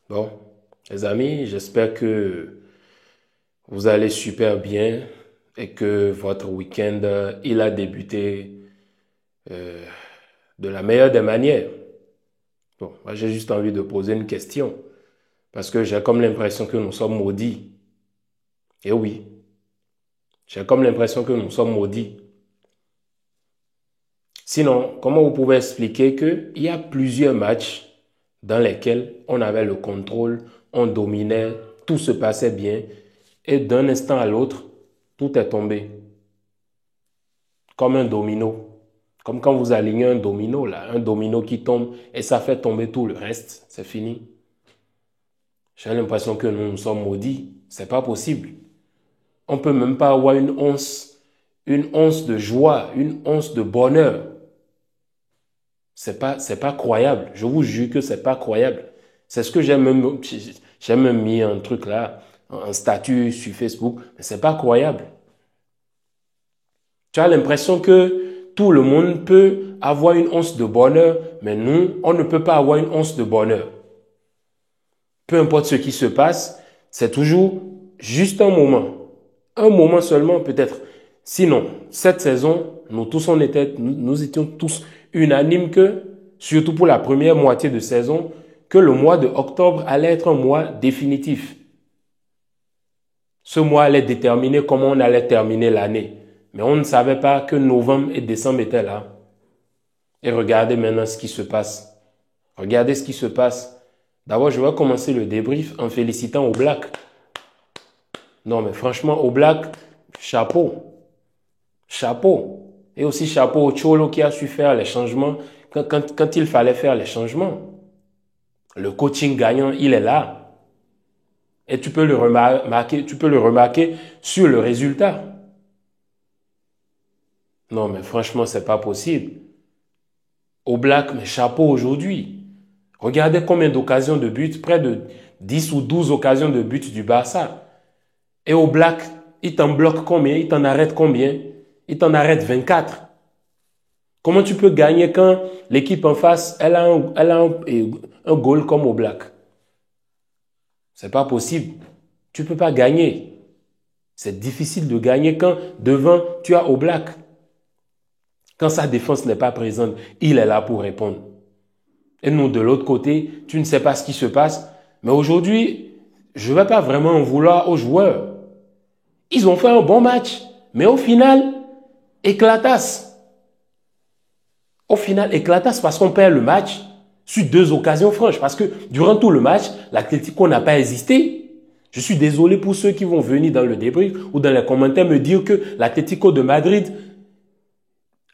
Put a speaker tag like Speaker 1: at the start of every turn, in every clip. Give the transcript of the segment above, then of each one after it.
Speaker 1: Bon, les amis, j'espère que vous allez super bien et que votre week-end, il a débuté euh, de la meilleure des manières. Bon, moi j'ai juste envie de poser une question parce que j'ai comme l'impression que nous sommes maudits. Et oui, j'ai comme l'impression que nous sommes maudits. Sinon, comment vous pouvez expliquer qu'il y a plusieurs matchs dans lesquels on avait le contrôle, on dominait, tout se passait bien et d'un instant à l'autre, tout est tombé comme un domino. Comme quand vous alignez un domino, là, un domino qui tombe et ça fait tomber tout le reste, c'est fini. J'ai l'impression que nous sommes maudits. C'est pas possible. On peut même pas avoir une once de joie, une once de bonheur. C'est pas croyable. Je vous jure que c'est pas croyable. C'est ce que j'ai même mis un truc là, un statut sur Facebook, mais c'est pas croyable. Tu as l'impression que tout le monde peut avoir une once de bonheur, mais nous, on ne peut pas avoir une once de bonheur. Peu importe ce qui se passe, c'est toujours juste un moment. Un moment seulement peut-être. Sinon, cette saison, nous étions tous unanimes que, surtout pour la première moitié de saison, que le mois de octobre allait être un mois définitif. Ce mois allait déterminer comment on allait terminer l'année. Mais on ne savait pas que novembre et décembre étaient là. Et regardez maintenant ce qui se passe. Regardez ce qui se passe. D'abord, je vais commencer le débrief en félicitant Oblak. Non, mais franchement, Oblak, chapeau. Chapeau. Et aussi chapeau au Cholo qui a su faire les changements quand il fallait faire les changements. Le coaching gagnant, il est là. Et tu peux le remarquer sur le résultat. Non, mais franchement, c'est pas possible. Oblak, mais chapeau aujourd'hui. Regardez combien d'occasions de but, près de 10 ou 12 occasions de but du Barça. Et Oblak, il t'en bloque combien? Il t'en arrête combien? Il t'en arrête 24. Comment tu peux gagner quand l'équipe en face, elle a un goal comme Oblak? C'est pas possible. Tu peux pas gagner. C'est difficile de gagner quand devant tu as Oblak. Quand sa défense n'est pas présente, il est là pour répondre. Et nous, de l'autre côté, tu ne sais pas ce qui se passe. Mais aujourd'hui, je ne vais pas vraiment en vouloir aux joueurs. Ils ont fait un bon match. Mais au final, éclatasse. Au final, éclatasse parce qu'on perd le match sur deux occasions franches. Parce que durant tout le match, l'Atlético n'a pas hésité. Je suis désolé pour ceux qui vont venir dans le débrief ou dans les commentaires me dire que l'Atlético de Madrid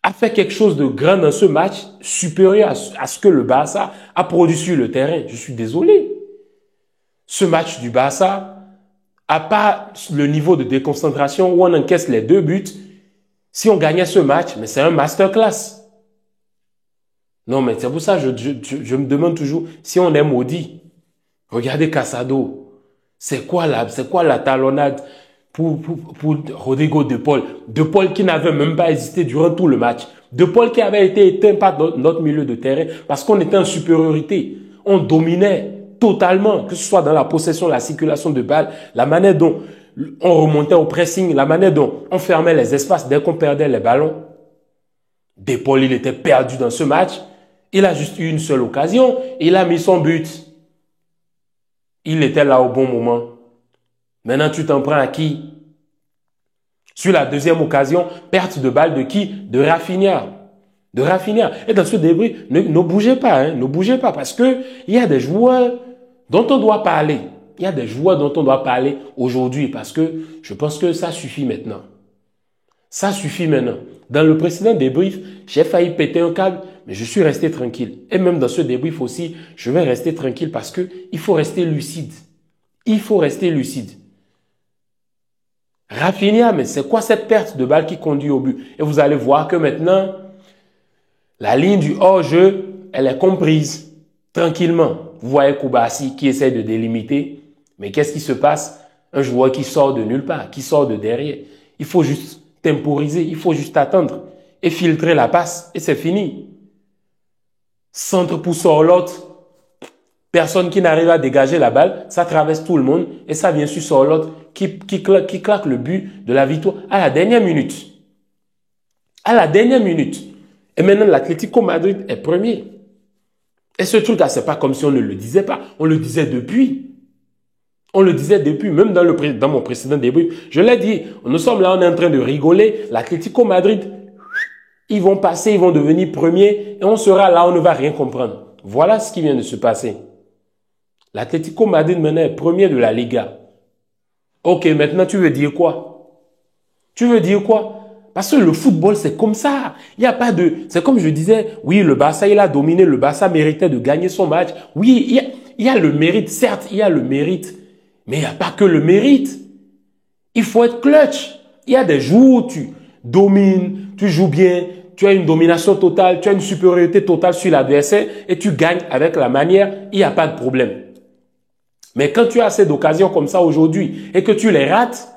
Speaker 1: a fait quelque chose de grand dans ce match, supérieur à ce que le Barça a produit sur le terrain. Je suis désolé. Ce match du Barça n'a pas le niveau de déconcentration où on encaisse les deux buts. Si on gagnait ce match, mais c'est un masterclass. Non, mais c'est pour ça que je me demande toujours si on est maudit. Regardez Casado. C'est quoi la talonnade pour Rodrigo De Paul? De Paul qui n'avait même pas hésité durant tout le match. De Paul qui avait été éteint par notre milieu de terrain parce qu'on était en supériorité. On dominait totalement, que ce soit dans la possession, la circulation de balles, la manière dont on remontait au pressing, la manière dont on fermait les espaces dès qu'on perdait les ballons. De Paul, il était perdu dans ce match. Il a juste eu une seule occasion. Il a mis son but. Il était là au bon moment. Maintenant, tu t'en prends à qui? Sur la deuxième occasion, perte de balle de qui? De Rafinha. De Rafinha. Et dans ce débris, ne bougez pas, hein, ne bougez pas, parce que il y a des joueurs dont on doit parler. Il y a des joueurs dont on doit parler aujourd'hui, parce que je pense que ça suffit maintenant. Ça suffit maintenant. Dans le précédent débrief, j'ai failli péter un câble, mais je suis resté tranquille. Et même dans ce débrief aussi, je vais rester tranquille parce que il faut rester lucide. Il faut rester lucide. Rafinha, mais c'est quoi cette perte de balle qui conduit au but? Et vous allez voir que maintenant, la ligne du hors-jeu, elle est comprise tranquillement. Vous voyez Koubassi qui essaie de délimiter, mais qu'est-ce qui se passe? Un joueur qui sort de nulle part, qui sort de derrière. Il faut juste temporiser, il faut juste attendre et filtrer la passe et c'est fini. Centre pour Sorlotte, Personne qui n'arrive à dégager la balle, ça traverse tout le monde et ça vient sur l'autre qui claque le but de la victoire à la dernière minute. À la dernière minute. Et maintenant, l'Atlético Madrid est premier. Et ce truc-là, c'est pas comme si on ne le disait pas. On le disait depuis. On le disait depuis, même dans mon précédent débrief. Je l'ai dit, nous sommes là, on est en train de rigoler. L'Atlético Madrid, ils vont passer, ils vont devenir premiers et on sera là, on ne va rien comprendre. Voilà ce qui vient de se passer. L'Atlético Madrid maintenant est premier de la Liga. Ok, maintenant tu veux dire quoi? Tu veux dire quoi? Parce que le football, c'est comme ça. Il n'y a pas de... C'est comme je disais, oui, le Barça, il a dominé. Le Barça méritait de gagner son match. Oui, il y a le mérite. Certes, il y a le mérite. Mais il n'y a pas que le mérite. Il faut être clutch. Il y a des jours où tu domines, tu joues bien, tu as une domination totale, tu as une supériorité totale sur l'adversaire et tu gagnes avec la manière. Il n'y a pas de problème. Mais quand tu as assez d'occasions comme ça aujourd'hui et que tu les rates,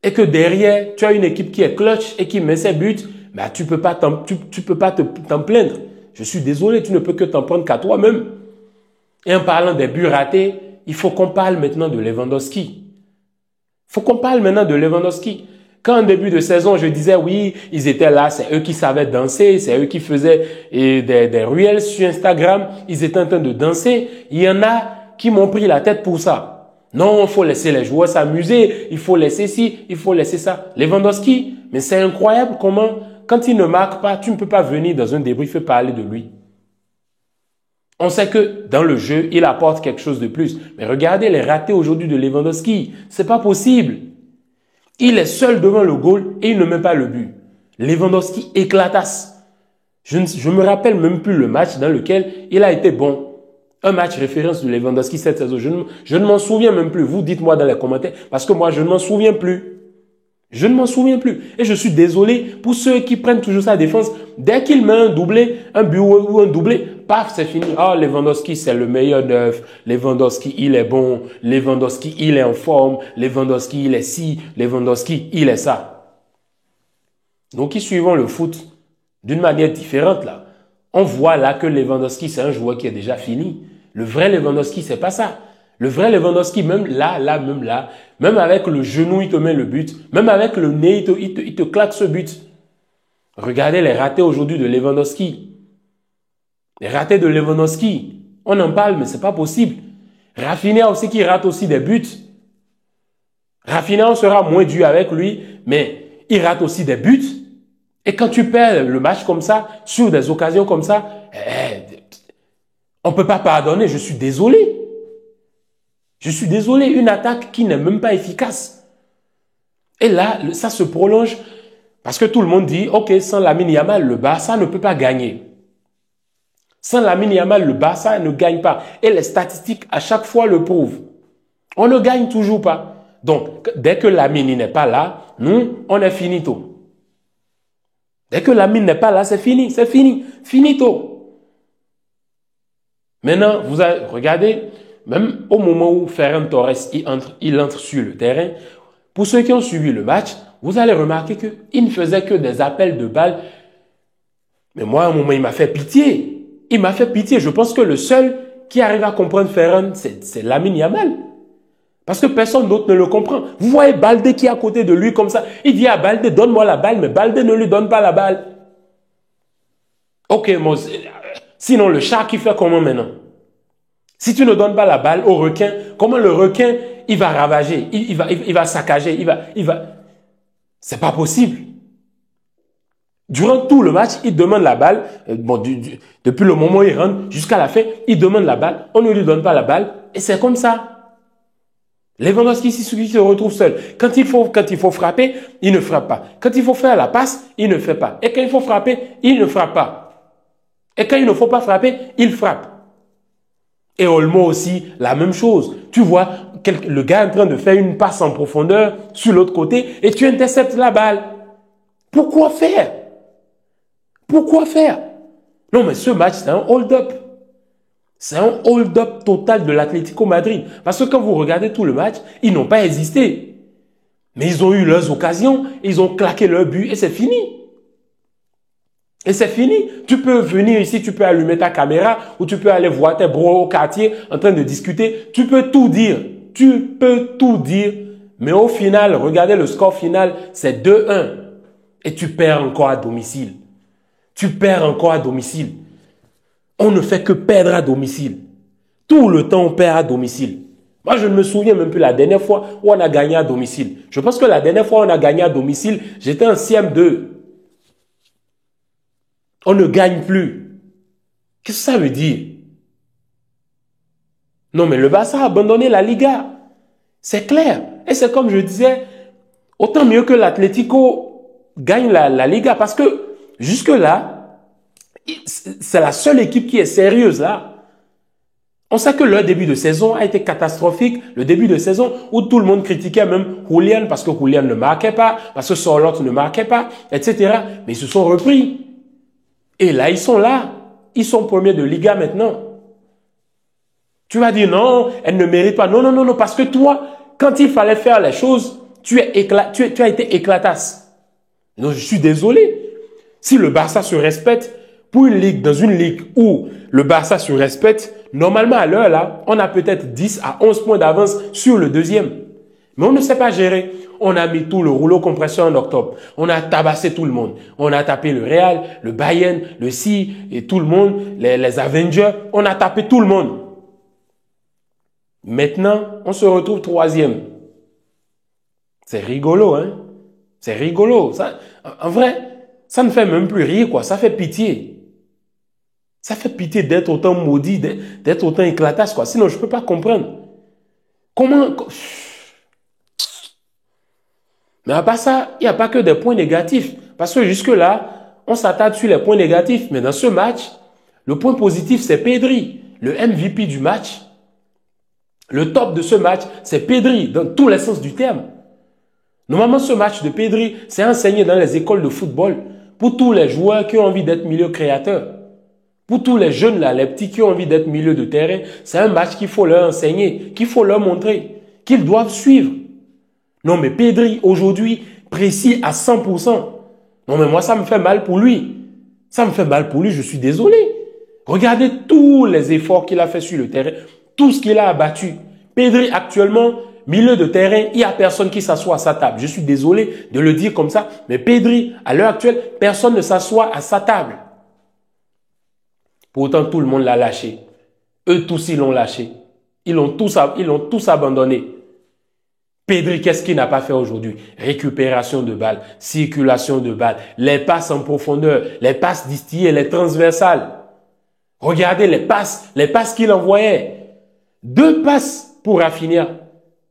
Speaker 1: et que derrière, tu as une équipe qui est clutch et qui met ses buts, bah, tu peux pas t'en plaindre. Je suis désolé, tu ne peux que t'en prendre qu'à toi-même. Et en parlant des buts ratés, il faut qu'on parle maintenant de Lewandowski. Il faut qu'on parle maintenant de Lewandowski. Quand en début de saison, je disais oui, ils étaient là, c'est eux qui savaient danser, c'est eux qui faisaient des reels sur Instagram, ils étaient en train de danser. Il y en a qui m'ont pris la tête pour ça. Non, il faut laisser les joueurs s'amuser, il faut laisser ci, il faut laisser ça. Lewandowski, mais c'est incroyable comment, quand il ne marque pas, tu ne peux pas venir dans un débrief et parler de lui. On sait que dans le jeu, il apporte quelque chose de plus. Mais regardez les ratés aujourd'hui de Lewandowski. C'est pas possible. Il est seul devant le goal et il ne met pas le but. Lewandowski éclatasse. Je ne me rappelle même plus le match dans lequel il a été bon. Un match référence de Lewandowski cette saison. Je ne m'en souviens même plus. Vous dites-moi dans les commentaires parce que moi, je ne m'en souviens plus. Je ne m'en souviens plus. Et je suis désolé pour ceux qui prennent toujours sa défense. Dès qu'il met un doublé, un but ou un doublé, paf, c'est fini. Ah, Lewandowski, c'est le meilleur neuf. Lewandowski, il est bon. Lewandowski, il est en forme. Lewandowski, il est ci. Lewandowski, il est ça. Donc, qui suivons le foot d'une manière différente là, on voit là que Lewandowski, c'est un joueur qui est déjà fini. Le vrai Lewandowski, c'est pas ça. Le vrai Lewandowski, même là, même avec le genou, il te met le but. Même avec le nez, il te claque ce but. Regardez les ratés aujourd'hui de Lewandowski. Les ratés de Lewandowski. On en parle, mais c'est pas possible. Rafinha aussi qui rate aussi des buts. Rafinha, on sera moins dur avec lui, mais il rate aussi des buts. Et quand tu perds le match comme ça, sur des occasions comme ça, on ne peut pas pardonner, je suis désolé. Je suis désolé, une attaque qui n'est même pas efficace. Et là, ça se prolonge parce que tout le monde dit, ok, sans Lamine Yamal, le Barça ne peut pas gagner. Sans Lamine Yamal, le Barça ne gagne pas. Et les statistiques à chaque fois le prouvent. On ne gagne toujours pas. Donc, dès que Lamine n'est pas là, nous, on est finito. Dès que Lamine n'est pas là, c'est fini, finito. Maintenant, vous avez, regardez, même au moment où Ferran Torres il entre sur le terrain, pour ceux qui ont suivi le match, vous allez remarquer qu'il ne faisait que des appels de balles. Mais moi, à un moment, il m'a fait pitié. Il m'a fait pitié. Je pense que le seul qui arrive à comprendre Ferran, c'est Lamine Yamal. Parce que personne d'autre ne le comprend. Vous voyez Baldé qui est à côté de lui comme ça. Il dit à Baldé, donne-moi la balle, mais Baldé ne lui donne pas la balle. Ok, moi, sinon le chat qui fait comment maintenant? Si tu ne donnes pas la balle au requin, comment le requin, il va ravager, il va saccager, il va... C'est pas possible. Durant tout le match, il demande la balle. Bon, depuis le moment où il rentre jusqu'à la fin, il demande la balle. On ne lui donne pas la balle. Et c'est comme ça. Lewandowski, c'est celui qui se retrouve seul. Quand il faut frapper, il ne frappe pas. Quand il faut faire la passe, il ne fait pas. Et quand il faut frapper, il ne frappe pas. Et quand il ne faut pas frapper, il frappe. Et Olmo aussi, la même chose. Tu vois, le gars est en train de faire une passe en profondeur sur l'autre côté et tu interceptes la balle. Pourquoi faire? Pourquoi faire? Non, mais ce match, c'est un hold-up. C'est un hold-up total de l'Atlético Madrid. Parce que quand vous regardez tout le match, ils n'ont pas hésité. Mais ils ont eu leurs occasions, ils ont claqué leur but et c'est fini. Et c'est fini. Tu peux venir ici, tu peux allumer ta caméra ou tu peux aller voir tes bros au quartier en train de discuter. Tu peux tout dire. Tu peux tout dire. Mais au final, regardez le score final, c'est 2-1. Et tu perds encore à domicile. Tu perds encore à domicile. On ne fait que perdre à domicile. Tout le temps, on perd à domicile. Moi, je ne me souviens même plus la dernière fois où on a gagné à domicile. Je pense que la dernière fois où on a gagné à domicile, j'étais en CM2. On ne gagne plus. Qu'est-ce que ça veut dire? Non, mais le Barça a abandonné la Liga. C'est clair. Et c'est comme je disais, autant mieux que l'Atlético gagne la Liga. Parce que jusque-là, c'est la seule équipe qui est sérieuse là. On sait que leur début de saison a été catastrophique. Le début de saison où tout le monde critiquait même Julian parce que Julian ne marquait pas, parce que Sorloth ne marquait pas, etc. Mais ils se sont repris. Et là, ils sont là. Ils sont premiers de Liga maintenant. Tu vas dire non, elle ne mérite pas. Non, non, non, non, parce que toi, quand il fallait faire les choses, tu as été éclatasse. Non, je suis désolé. Si le Barça se respecte, pour une ligue, dans une ligue où le Barça se respecte, normalement à l'heure là, on a peut-être 10 à 11 points d'avance sur le deuxième. Mais on ne sait pas gérer. On a mis tout le rouleau compresseur en octobre. On a tabassé tout le monde. On a tapé le Real, le Bayern, le CI et tout le monde, les Avengers. On a tapé tout le monde. Maintenant, on se retrouve troisième. C'est rigolo, hein? C'est rigolo. Ça, en vrai, ça ne fait même plus rire, quoi. Ça fait pitié. Ça fait pitié d'être autant maudit, d'être autant éclatasse, quoi. Sinon, je ne peux pas comprendre. Comment... Mais à part ça, il n'y a pas que des points négatifs. Parce que jusque-là, on s'attarde sur les points négatifs. Mais dans ce match, le point positif, c'est Pedri, le MVP du match. Le top de ce match, c'est Pedri, dans tous les sens du terme. Normalement, ce match de Pedri, c'est enseigné dans les écoles de football pour tous les joueurs qui ont envie d'être milieu créateur. Pour tous les jeunes, là, les petits qui ont envie d'être milieu de terrain, c'est un match qu'il faut leur enseigner, qu'il faut leur montrer, qu'ils doivent suivre. Non, mais Pedri, aujourd'hui, précis à 100%. Non, mais moi, ça me fait mal pour lui. Ça me fait mal pour lui, je suis désolé. Regardez tous les efforts qu'il a fait sur le terrain, tout ce qu'il a abattu. Pedri, actuellement, milieu de terrain, il n'y a personne qui s'assoit à sa table. Je suis désolé de le dire comme ça, mais Pedri, à l'heure actuelle, personne ne s'assoit à sa table. Pourtant, tout le monde l'a lâché. Eux tous, ils l'ont lâché. Ils l'ont tous abandonné. Pedri, qu'est-ce qu'il n'a pas fait aujourd'hui? Récupération de balles, circulation de balles, les passes en profondeur, les passes distillées, les transversales. Regardez les passes qu'il envoyait. 2 passes pour Rafinha,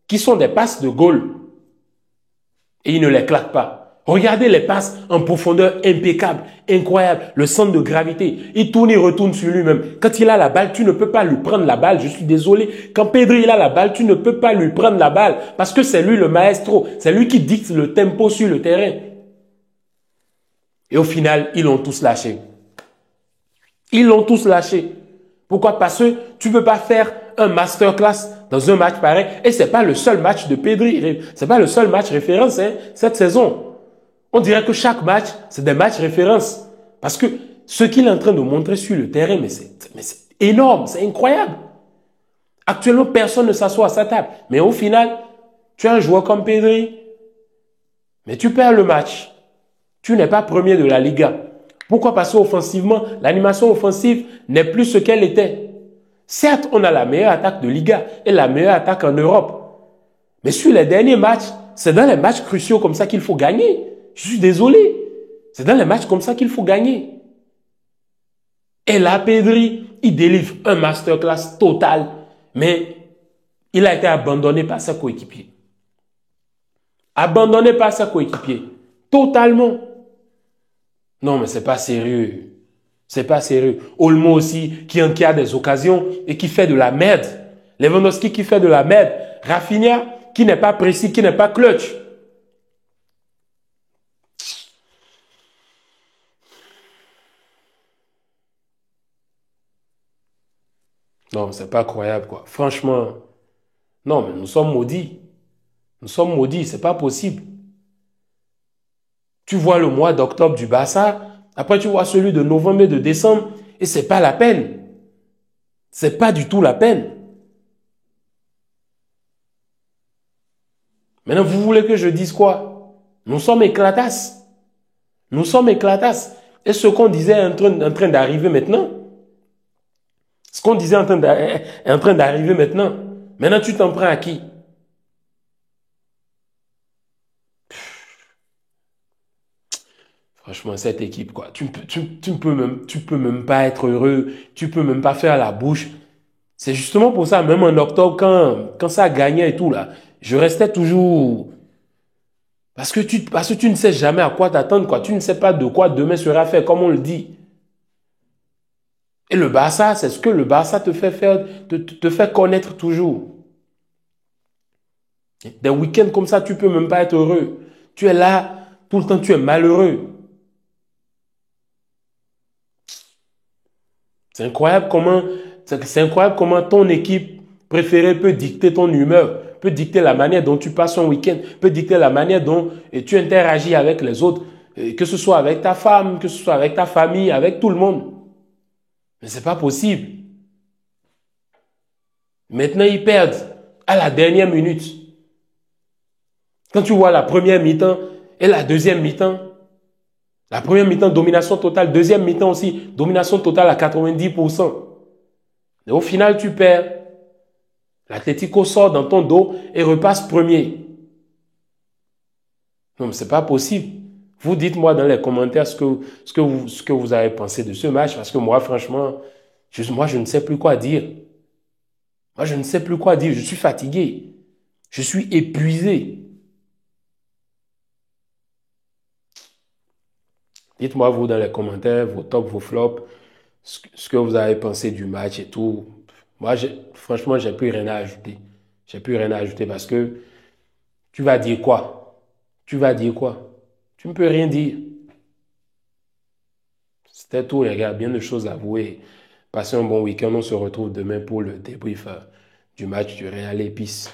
Speaker 1: qui sont des passes de goal. Et il ne les claque pas. Regardez les passes en profondeur impeccables, incroyables, le centre de gravité. Il tourne, il retourne sur lui-même. Quand il a la balle, tu ne peux pas lui prendre la balle. Je suis désolé. Quand Pedri il a la balle, tu ne peux pas lui prendre la balle parce que c'est lui le maestro. C'est lui qui dicte le tempo sur le terrain. Et au final, ils l'ont tous lâché. Ils l'ont tous lâché. Pourquoi? Parce que tu ne peux pas faire un masterclass dans un match pareil. Et ce n'est pas le seul match de Pedri. Ce n'est pas le seul match référence cette saison. On dirait que chaque match, c'est des matchs références. Parce que ce qu'il est en train de montrer sur le terrain, mais c'est énorme, c'est incroyable. Actuellement, personne ne s'assoit à sa table. Mais au final, tu as un joueur comme Pedri, mais tu perds le match. Tu n'es pas premier de la Liga. Pourquoi? Parce qu'offensivement, l'animation offensive n'est plus ce qu'elle était. Certes, on a la meilleure attaque de Liga et la meilleure attaque en Europe. Mais sur les derniers matchs, c'est dans les matchs cruciaux comme ça qu'il faut gagner. Je suis désolé. C'est dans les matchs comme ça qu'il faut gagner. Et là, Pedri, il délivre un masterclass total. Mais il a été abandonné par ses coéquipiers. Abandonné par ses coéquipiers. Totalement. Non, mais c'est pas sérieux. C'est pas sérieux. Olmo aussi, qui a des occasions et qui fait de la merde. Lewandowski qui fait de la merde. Rafinha, qui n'est pas précis, qui n'est pas clutch. Non, c'est pas croyable, quoi. Franchement, non, mais nous sommes maudits. Nous sommes maudits, c'est pas possible. Tu vois le mois d'octobre du Barça, Après, tu vois celui de novembre et de décembre et c'est pas la peine. C'est pas du tout la peine. Maintenant, vous voulez que je dise quoi? Nous sommes éclatasses. Nous sommes éclatasses. Et ce qu'on disait est en train d'arriver maintenant. Ce qu'on disait est en train d'arriver maintenant. Maintenant, tu t'en prends à qui? Franchement, cette équipe, quoi. Tu peux même pas être heureux. Tu peux même pas faire la bouche. C'est justement pour ça, même en octobre, quand ça gagnait et tout, là, je restais toujours. Parce que tu ne sais jamais à quoi t'attendre, quoi. Tu ne sais pas de quoi demain sera fait, comme on le dit. Et le Barça, c'est ce que le Barça te fait faire, te fait connaître toujours. Des week-ends comme ça, tu peux même pas être heureux. Tu es là, tout le temps, tu es malheureux. C'est incroyable comment ton équipe préférée peut dicter ton humeur, peut dicter la manière dont tu passes ton week-end, peut dicter la manière dont tu interagis avec les autres, que ce soit avec ta femme, que ce soit avec ta famille, avec tout le monde. Mais c'est pas possible. Maintenant, ils perdent à la dernière minute. Quand tu vois la première mi-temps et la deuxième mi-temps, la première mi-temps, domination totale, deuxième mi-temps aussi, domination totale à 90%. Et au final, tu perds. L'Atlético sort dans ton dos et repasse premier. Non, mais c'est pas possible. Vous dites-moi dans les commentaires ce que vous avez pensé de ce match, parce que moi, franchement, je ne sais plus quoi dire. Moi, je ne sais plus quoi dire. Je suis fatigué. Je suis épuisé. Dites-moi, vous, dans les commentaires, vos tops, vos flops, ce que vous avez pensé du match et tout. Moi, franchement, j'ai plus rien à ajouter. J'ai plus rien à ajouter parce que tu vas dire quoi? Tu vas dire quoi? Tu ne peux rien dire. C'était tout, les gars. Bien de choses à avouer. Passez un bon week-end. On se retrouve demain pour le débrief du match du Real et Peace.